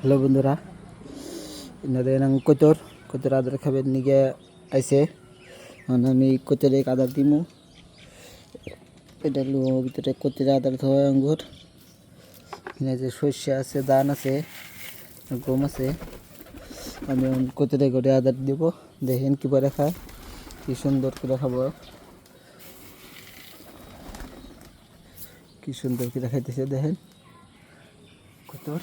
Hello বন্ধুরা, ইনাদের নাম কতর কতর আদার খাবার নিগে আইসে। আমি কতরে আদার দিমু। এটা হলো ভিতরে কতরে আদার ধোয়া আঙ্গুর। এখানে যে সর্ষে আছে, ধান আছে, গম আছে। আমি কতরে করে আদার দিব, দেখেন কীভাবে খায়, কি সুন্দর করে খাবো, কি সুন্দর করে খাইতেছে দেখেন। কতর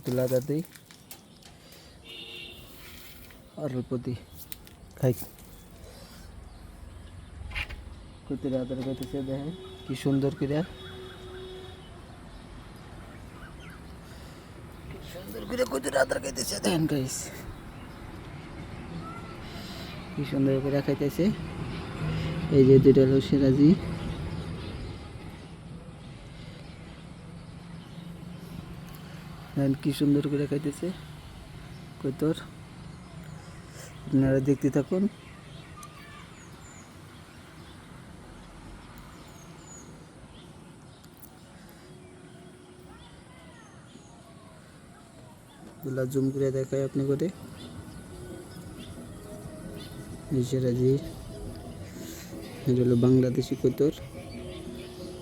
তুলা আদা দিই আর প্রতি খাই। কতরে আদার খাইতেছে দেখেন কি সুন্দর করে, কতরে আদার খাইতেছে দেখেন গাইস, কি সুন্দর করে খাইতেছে। এই যে দুইটা হলো সিরাজি, কি সুন্দর করে খাইতেছে কতর। আপনারা দেখতে থাকুন। জুম করে দেখায় আপনি করে। সিরাজি এটা হলো বাংলাদেশি কতর।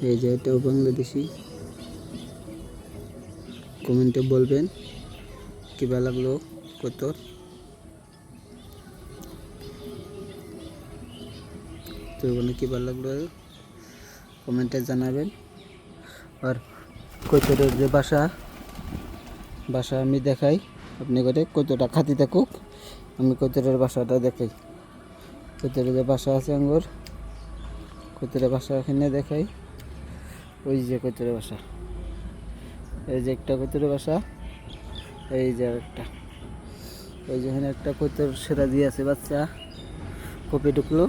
এই যে এটাও বাংলাদেশি। কমেন্টে বলবেন কি ভালো লাগলো কতর। তো কি ভালো লাগলো কমেন্টে জানাবেন। আর কতরের যে বাসা আমি দেখাই আপনি করে, কতটা খাতি থাকুক আমি কতরের বাসাটা দেখাই। কতরের যে বাসা আছে আঙ্গুর, কতরের বাসা এখানে দেখাই। ওই যে কতরের বাসা, এই যে একটা কতরের বাসা, এই যে একটা, ওই যেখানে একটা কতর সিরাজি আছে বাচ্চা, কপি ঢুকলো।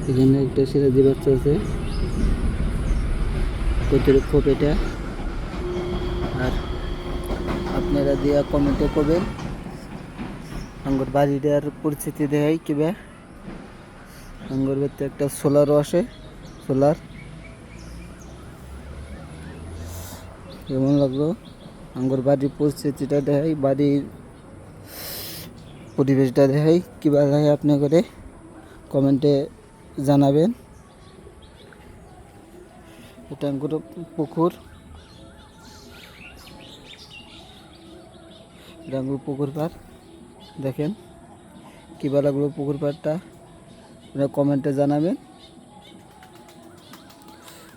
এখানে একটা সিরাজি বাচ্চা আছে, কতরের কপিটা। আর আপনারা দিয়া কমেন্টে করবেন আঙ্গুর বাড়িটার পরিস্থিতি দেখাই কিবা। আঙ্গুর বাড়িতে একটা সোলারও আসে, সোলার কেমন লাগলো আঙ্গুর বাড়ির পরিস্থিতিটা দেখাই, বাড়ির পরিবেশটা দেখাই কিবা লাগে আপনি করে কমেন্টে জানাবেন। এটা আঙ্গুর পুকুর, এটা আঙ্গুর পুকুর পাড় দেখেন কিবা লাগলো পুকুর পাড়টা, আপনারা কমেন্টে জানাবেন।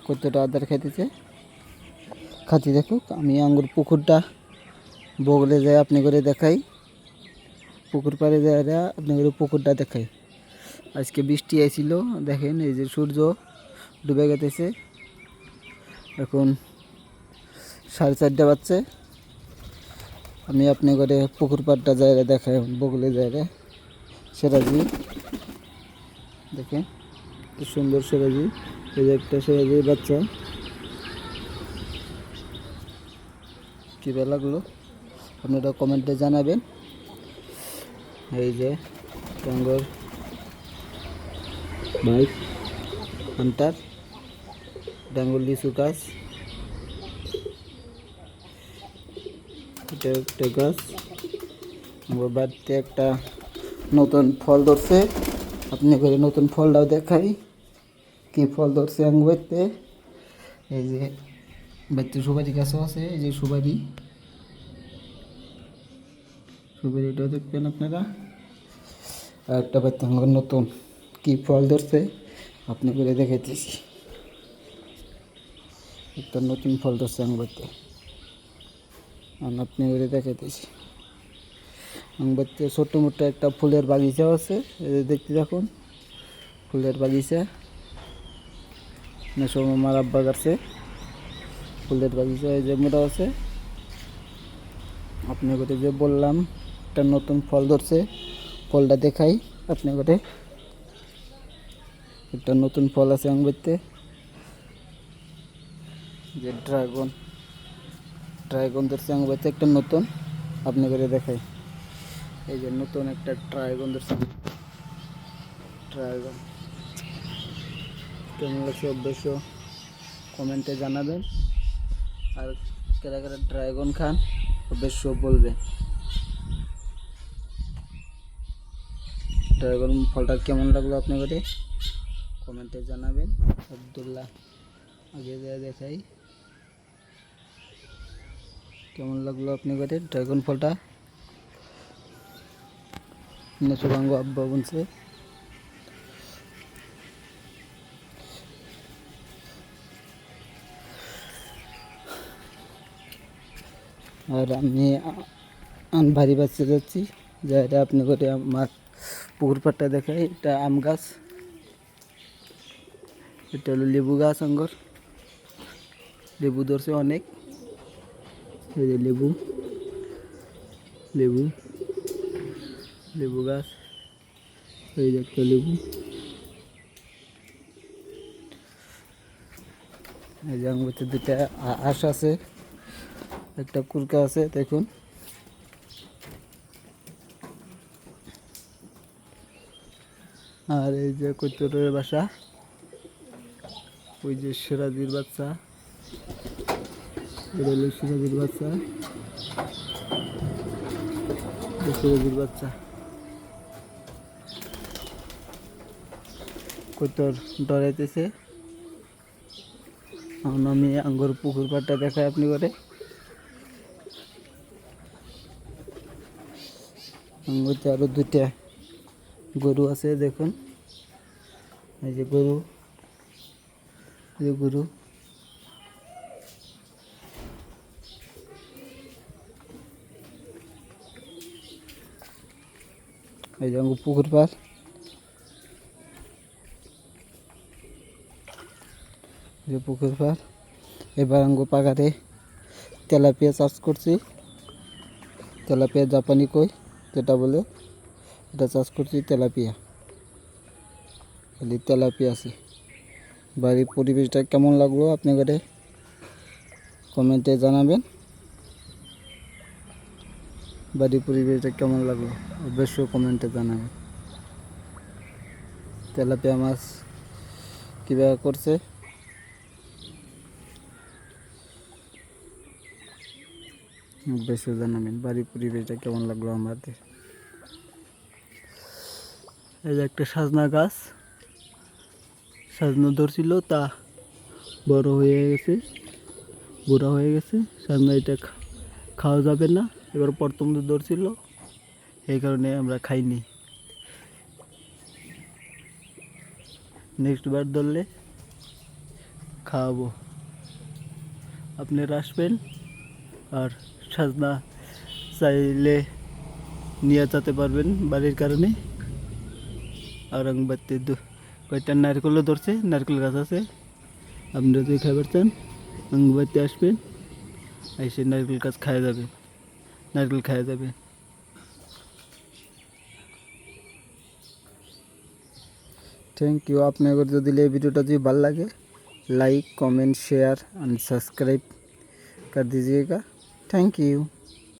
কতটা আদার খাইতেছে খাতি দেখুক। আমি আঙ্গুর পুকুরটা বগলে যাই আপনি করে দেখাই, পুকুর পাড়ে যায় আপনি করে পুকুরটা দেখাই। আজকে বৃষ্টি আইছিল দেখেন, এই যে সূর্য ডুবে গেছে। এখন 4:30 বাজছে। আমি আপনি করে পুকুর পাড়টা যায় দেখাই, বগলে যায় সিরাজি দেখেন কি সুন্দর সিরাজি। এই যে একটা সিরাজির বাচ্চা, কী ভালো লাগলো আপনারা কমেন্টে জানাবেন। এই যে টাঙ্গর বাইক হান্টার, ডাঙ্গর লিচু গাছ, এটা একটা গাছ। আমার বাড়িতে একটা নতুন ফল ধরছে, আপনি করে নতুন ফলটাও দেখাই কি ফল ধরছে আমার বাড়িতে। এই যে বাড়িতে সুপারি গাছও আছে, এই যে সুপারিটাও দেখবেন আপনারা। আর একটা বাড়িতে আমার নতুন কি ফল ধরছে আপনি করে দেখাইতেছি। একটা নতুন ফল ধরছে আমার বাড়িতে, আপনি করে দেখাইতেছি। আমার বাড়িতে ছোট্ট মোট্ট একটা ফুলের বাগিচাও আছে, দেখতে থাকুন। ফুলের বাগিচা সব আমার আব্বা গাছে ফুলের বাগিচা, এই যে মোটা আছে। আপনি করে যে বললাম একটা নতুন ফল ধরছে, ফলটা দেখাই আপনি করে। একটা নতুন ফল আছে আমার বাড়িতে, যে ড্রাগন ধরছে আমার বাড়িতে একটা নতুন, আপনি করে দেখাই। এই যে নতুন একটা ড্রাগন ধরছে। ড্রাগন কেমন লাগছে অবশ্য কমেন্টে জানাবেন। আর কারা কারা ড্রাগন খান অবশ্য বলবেন। ড্রাগন ফলটা কেমন লাগলো আপনাদের কমেন্টে জানাবেন। আব্দুল্লাহ আগে যা দেখাই কেমন লাগলো আপনাদের ড্রাগন ফলটা। শুভাঙ্গ আব্বা বলছে আর আমি ভারী বাচ্চা যাচ্ছি যা এটা আপনি করে আমার পুকুর পাড়টা দেখাই। এটা আম গাছ, এটা হলো লেবু গাছ, আঙ্গুর লেবু ধরছে অনেক। এই যে লেবু লেবু লেবু গাছ, এই যে একটা লেবু, এই যে আঙ্গুরতে দুটা আঁশ আছে, একটা কুরকা আছে দেখুন। আর এই যে কৈতরের বাসা, ওই যে সিরাজির বাচ্চা, এটা হলো সিরাজির বাচ্চা, সিরাজির বাচ্চা। কৈতর ডরাইতেছে। এখন আমি আঙ্গুর পুকুর পাড়টা দেখাই আপনি করে। আঙ্গুরতে আরো দুইটা গরু আছে দেখুন, এই যে গরু, এই যে গরু। এই যে আঙ্গুর পুকুর পাড়, এই যে পুকুর পাড়। এবার আঙ্গুর পাকাতে তেলাপিয়া চাষ করছি, তেলাপিয়া জাপানি কই যেটা বলে, এটা চাষ করছি তেলাপিয়া, খালি তেলাপিয়া আছে। বাড়ির পরিবেশটা কেমন লাগলো আপনাদের কমেন্টে জানাবেন। বাড়ির পরিবেশটা কেমন লাগলো অবশ্যই কমেন্টে জানাবেন। তেলাপিয়া মাছ কীভাবে করছে অবশ্যই জানাবেন। বাড়ির পরিবেশটা কেমন লাগলো আমাদের। এই যে একটা সাজনা গাছ, সাজনা ধরছিল তা বড় হয়ে গেছে, বুড়া হয়ে গেছে। সাজনা এটা খাওয়া যাবে না, এবার প্রথম তো ধরছিল এই কারণে আমরা খাইনি। নেক্সট বার ধরলে খাওয়াবো, আপনারা আসবেন। আর সাজনা চাইলে নিয়ে যেতে পারবেন বাড়ির কারণে। আর আঙ্গবাড়িতে কয়েকটা নারকেলও ধরছে, নারকেল গাছ আছে, আপনারা যদি খাবার চান আঙ্গবাড়িতে আসবেন, এসে নারকেল গাছ খাওয়া যাবে, নারকেল খাওয়া যাবে। Thank you. আপনাদের যদি এই ভিডিওটা যদি ভালো লাগে like comment share and subscribe कर दीजिएगा। Thank you.